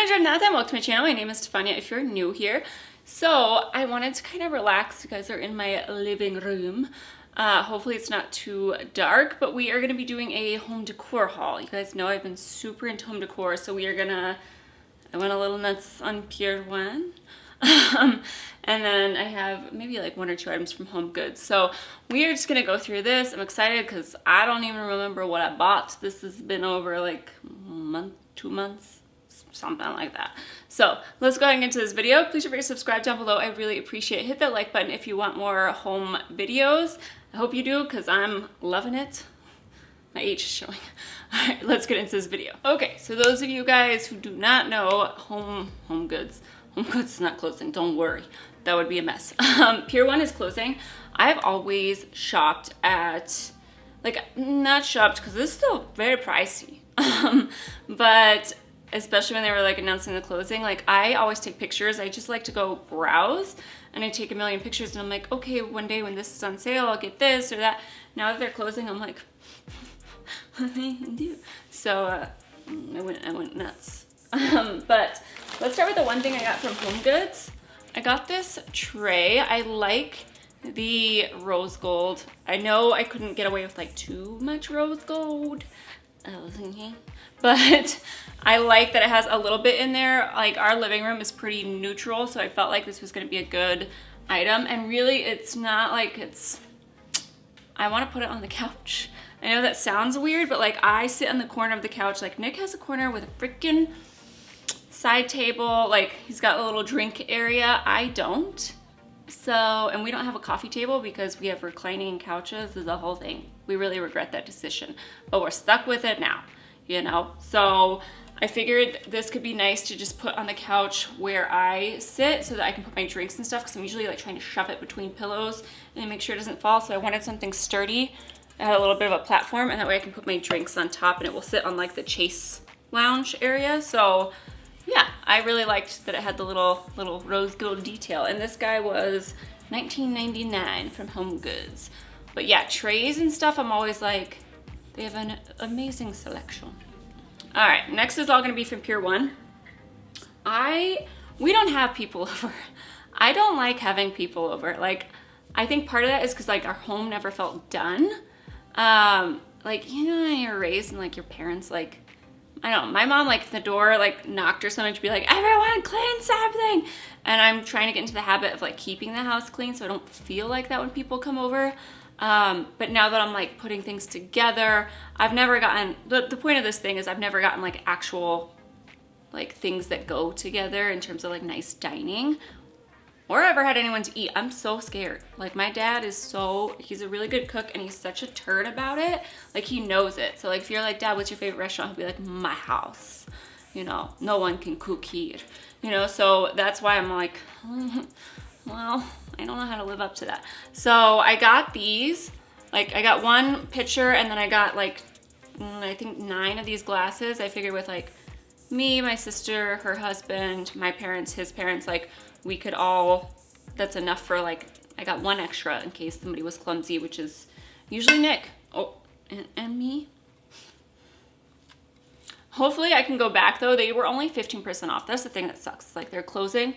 Giornata and welcome to my channel. My name is Stefania if you're new here. So I wanted to kind of relax. You guys are in my living room. Hopefully it's not too dark, but we are going to be doing a home decor haul. You guys know I've been super into home decor, so we are gonna, I went a little nuts on Pier 1. And then I have maybe like 1 or 2 items from Home Goods. So we are just gonna go through this. I'm excited because I don't even remember what I bought. This has been over like a month, 2 months, something like that. So let's go ahead and get into this video. Please don't forget to subscribe down below. I really appreciate it. Hit that like button if you want more home videos. I hope you do because I'm loving it. My age is showing. All right, let's get into this video. Okay, so those of you guys who do not know Home Goods is not closing, don't worry. That would be a mess. Pier 1 is closing. I've always shopped at, like, not shopped because this is still very pricey. But especially when they were like announcing the closing, like I always take pictures. I just like to go browse and I take a million pictures and I'm like, okay, one day when this is on sale, I'll get this or that. Now that they're closing, I'm like, what do I do? So I went nuts. But let's start with the one thing I got from Home Goods. I got this tray. I like the rose gold. I know I couldn't get away with like too much rose gold. I was thinking, but I like that it has a little bit in there. Like our living room is pretty neutral, so I felt like this was gonna be a good item. And really it's not like it's, I wanna put it on the couch. I know that sounds weird, but like I sit on the corner of the couch. Like Nick has a corner with a freaking side table. Like he's got a little drink area. I don't. So, and we don't have a coffee table because we have reclining couches. Is the whole thing. We really regret that decision, but we're stuck with it now, you know? So I figured this could be nice to just put on the couch where I sit so that I can put my drinks and stuff, because I'm usually like trying to shove it between pillows and make sure it doesn't fall. So I wanted something sturdy. I had a little bit of a platform, and that way I can put my drinks on top and it will sit on like the chase lounge area. So yeah, I really liked that it had the little rose gold detail. And this guy was $19.99 from Home Goods. But yeah, trays and stuff, I'm always like, they have an amazing selection. All right, next is all gonna be from Pier 1. We don't have people over. I don't like having people over. Like, I think part of that is because like our home never felt done. Like, you know, you're raised and like your parents like, I don't know, my mom like the door like knocked or something to be like, everyone clean something. And I'm trying to get into the habit of like keeping the house clean so I don't feel like that when people come over. But now that I'm like putting things together, I've never gotten, the point of this thing is I've never gotten like actual like things that go together in terms of like nice dining or ever had anyone to eat. I'm so scared. Like my dad is he's a really good cook and he's such a turd about it. Like he knows it. So like if you're like, Dad, what's your favorite restaurant? He'll be like, my house. You know, no one can cook here. You know, so that's why I'm like, well, I don't know how to live up to that. So I got these, like I got one pitcher and then I got like, I think 9 of these glasses. I figured with like me, my sister, her husband, my parents, his parents, like we could all, that's enough for like, I got 1 extra in case somebody was clumsy, which is usually Nick. Oh, and me. Hopefully I can go back though. They were only 15% off. That's the thing that sucks. Like they're closing,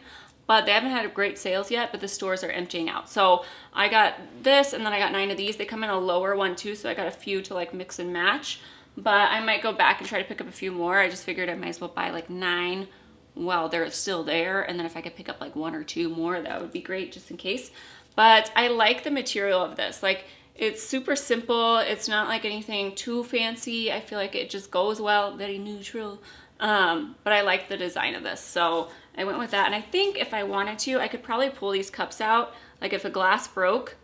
but they haven't had great sales yet, but the stores are emptying out. So I got this and then I got 9 of these. They come in a lower one too, so I got a few to like mix and match. But I might go back and try to pick up a few more. I just figured I might as well buy like 9 while they're still there. And then if I could pick up like 1 or 2 more, that would be great just in case. But I like the material of this. Like it's super simple. It's not like anything too fancy. I feel like it just goes well, very neutral. But I like the design of this. So I went with that. And I think if I wanted to, I could probably pull these cups out. Like if a glass broke,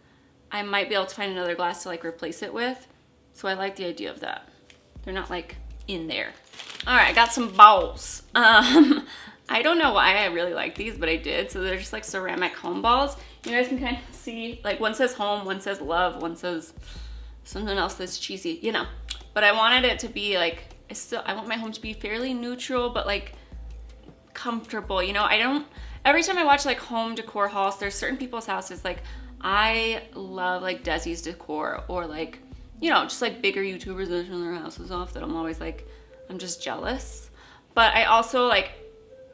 I might be able to find another glass to like replace it with. So I like the idea of that. They're not like in there. All right, I got some bowls. I don't know why I really like these, but I did. So they're just like ceramic home balls. You guys can kind of see, like one says home, one says love, one says something else that's cheesy, you know. But I wanted it to be like, I want my home to be fairly neutral, but like comfortable, you know. Every time I watch like home decor hauls, there's certain people's houses, like I love like Desi's Decor or like, you know, just like bigger YouTubers that show their houses off that I'm always like, I'm just jealous. But I also like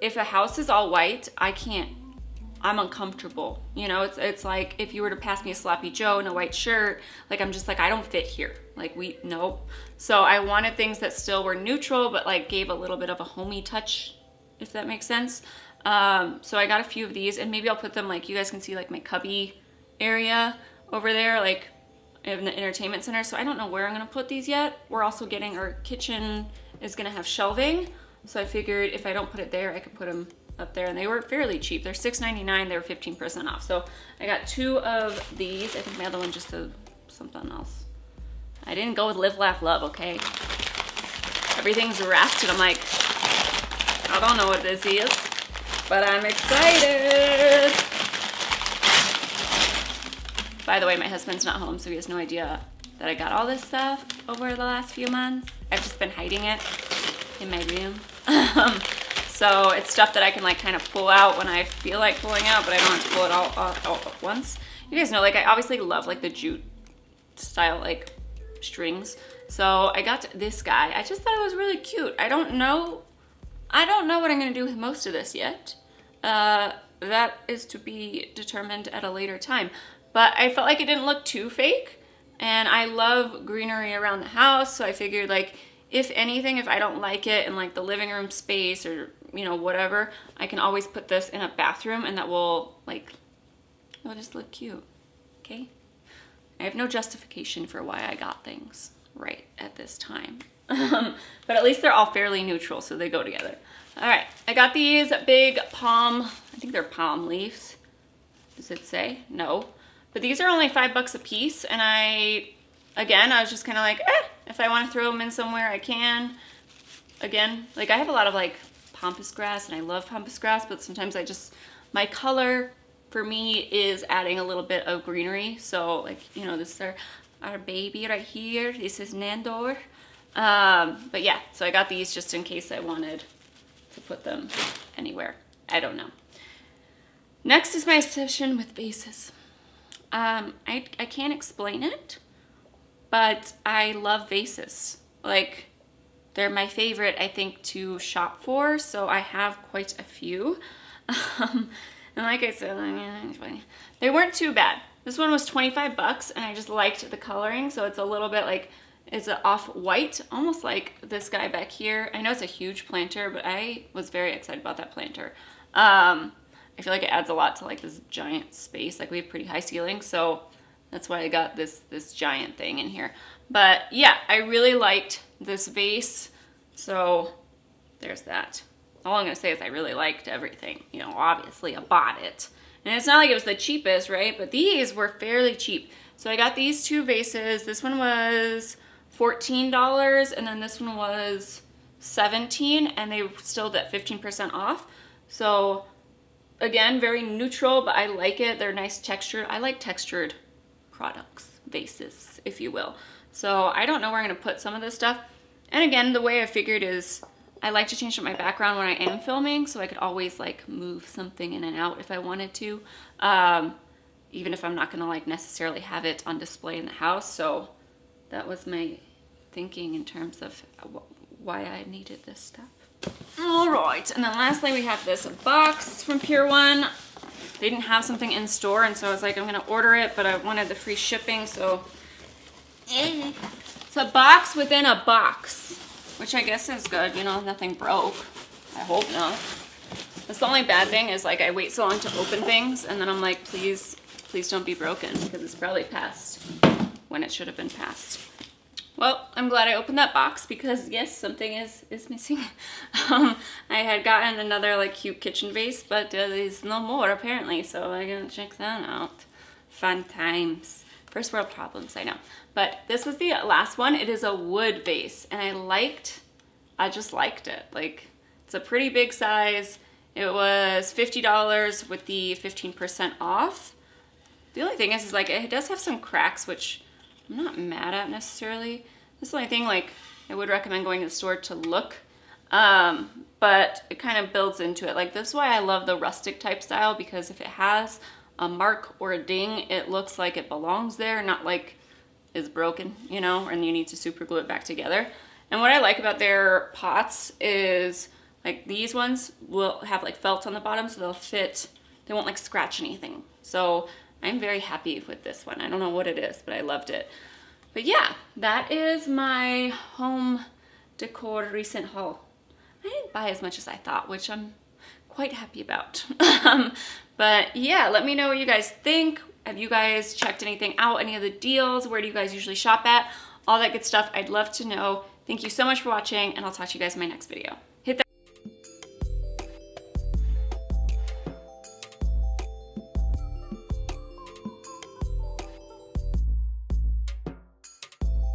if a house is all white, I'm uncomfortable. You know, it's like if you were to pass me a sloppy Joe in a white shirt, like I'm just like, I don't fit here. Like nope. So I wanted things that still were neutral, but like gave a little bit of a homey touch, if that makes sense. So I got a few of these, and maybe I'll put them, like, you guys can see like my cubby area over there, like in the entertainment center. So I don't know where I'm gonna put these yet. We're also getting, our kitchen is gonna have shelving. So I figured if I don't put it there, I could put them up there, and they were fairly cheap. They're $6.99. They were 15% off. So I got 2 of these. I think my other one just said something else. I didn't go with Live, Laugh, Love, okay? Everything's wrapped, and I'm like, I don't know what this is, but I'm excited. By the way, my husband's not home, so he has no idea that I got all this stuff over the last few months. I've just been hiding it in my room. So it's stuff that I can like kind of pull out when I feel like pulling out, but I don't have to pull it all at once. You guys know, like, I obviously love like the jute style like strings. So I got this guy. I just thought it was really cute. I don't know what I'm gonna do with most of this yet. That is to be determined at a later time. But I felt like it didn't look too fake, and I love greenery around the house, so I figured, like, if anything, if I don't like it in like the living room space or, you know, whatever, I can always put this in a bathroom, and that will, like, it'll just look cute, okay? I have no justification for why I got things right at this time. But at least they're all fairly neutral, so they go together. All right, I got these big palm, I think they're palm leaves. Does it say? No. But these are only $5 a piece, and I was just kind of like, if I want to throw them in somewhere, I can. Again, like, I have a lot of like pampas grass, and I love pampas grass, but sometimes my color for me is adding a little bit of greenery. So, like, you know, this is our baby right here. This is Nandor. But yeah, so I got these just in case I wanted to put them anywhere. I don't know. Next is my obsession with vases. I can't explain it, but I love vases. Like, they're my favorite, I think, to shop for, so I have quite a few. And like I said, they weren't too bad. This one was 25 bucks, and I just liked the coloring, so it's a little bit like, it's an off-white, almost like this guy back here. I know it's a huge planter, but I was very excited about that planter. I feel like it adds a lot to like this giant space. Like, we have pretty high ceilings, so that's why I got this giant thing in here. But yeah, I really liked this vase, so there's that. All I'm gonna say is I really liked everything. You know, obviously I bought it. And it's not like it was the cheapest, right? But these were fairly cheap. So I got these 2 vases. This one was $14, and then this one was $17, and they still did 15% off. So again, very neutral, but I like it. They're nice textured. I like textured products, vases, if you will. So I don't know where I'm gonna put some of this stuff. And again, the way I figured is I like to change up my background when I am filming, so I could always like move something in and out if I wanted to, even if I'm not gonna like necessarily have it on display in the house. So that was my thinking in terms of why I needed this stuff. All right, and then lastly we have this box from Pier 1. They didn't have something in store, and so I was like, I'm gonna order it, but I wanted the free shipping, so it's a box within a box, which I guess is good. You know, nothing broke. I hope not. That's the only bad thing is, like, I wait so long to open things, and then I'm like, please don't be broken, because it's probably past when it should have been past. Well, I'm glad I opened that box, because yes, something is missing. I had gotten another like cute kitchen vase, but there's no more apparently, so I gotta check that out. Fun times. First world problems, I know. But this was the last one. It is a wood vase, and I just liked it. Like, it's a pretty big size. It was $50 with the 15% off. The only thing is like, it does have some cracks, which I'm not mad at necessarily. That's the only thing, like, I would recommend going to the store to look, but it kind of builds into it. Like, this is why I love the rustic type style, because if it has a mark or a ding, it looks like it belongs there, not like it's broken, you know, and you need to super glue it back together. And what I like about their pots is Like these ones will have like felt on the bottom, so they'll fit, they won't like scratch anything. So I'm very happy with this one. I don't know what it is, but I loved it. But yeah, that is my home decor recent haul. I didn't buy as much as I thought, which I'm quite happy about. But yeah, let me know what you guys think. Have you guys checked anything out? Any of the deals? Where do you guys usually shop at? All that good stuff. I'd love to know. Thank you so much for watching, and I'll talk to you guys in my next video.